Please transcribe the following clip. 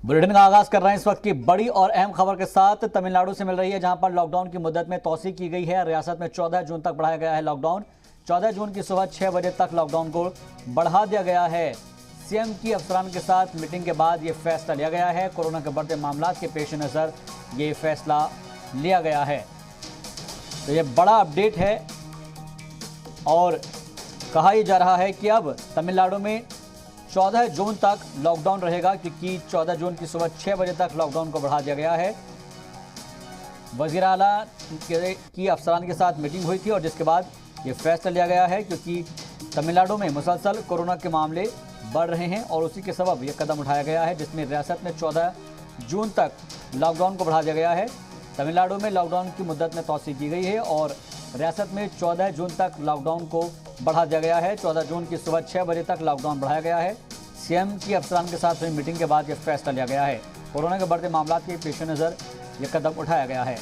Bulletin का आगाज कर रहे हैं इस वक्त की बड़ी और अहम खबर के साथ। तमिलनाडु से मिल रही है, जहां पर लॉकडाउन की मुद्दत में तौसीक की गई है। रियासत में 14 जून तक बढ़ाया गया है लॉकडाउन। 14 जून की सुबह 6 बजे तक लॉकडाउन को बढ़ा दिया गया है। सीएम की अफसरान के साथ मीटिंग के बाद ये फैसला लिया गया है। कोरोना के बढ़ते मामलों के पेश नज़र ये फैसला लिया गया है। तो ये बड़ा अपडेट है और कहा यह जा रहा है कि अब तमिलनाडु में 14 जून तक लॉकडाउन रहेगा, क्योंकि 14 जून की सुबह 6 बजे तक लॉकडाउन को बढ़ा दिया गया है। वज़ीर आला की अफसरान के साथ मीटिंग हुई थी और जिसके बाद ये फैसला लिया गया है, क्योंकि तमिलनाडु में मुसलसल कोरोना के मामले बढ़ रहे हैं और उसी के सबब ये कदम उठाया गया है, जिसमें रियासत में 14 जून तक लॉकडाउन को बढ़ा दिया गया है। तमिलनाडु में लॉकडाउन की मुद्दत में तौसीक की गई है और रियासत में 14 जून तक लॉकडाउन को बढ़ा दिया गया है। 14 जून की सुबह 6 बजे तक लॉकडाउन बढ़ाया गया है। सीएम की अफसरान के साथ हुई मीटिंग के बाद यह फैसला लिया गया है। कोरोना के बढ़ते मामलों के पेश नज़र यह कदम उठाया गया है।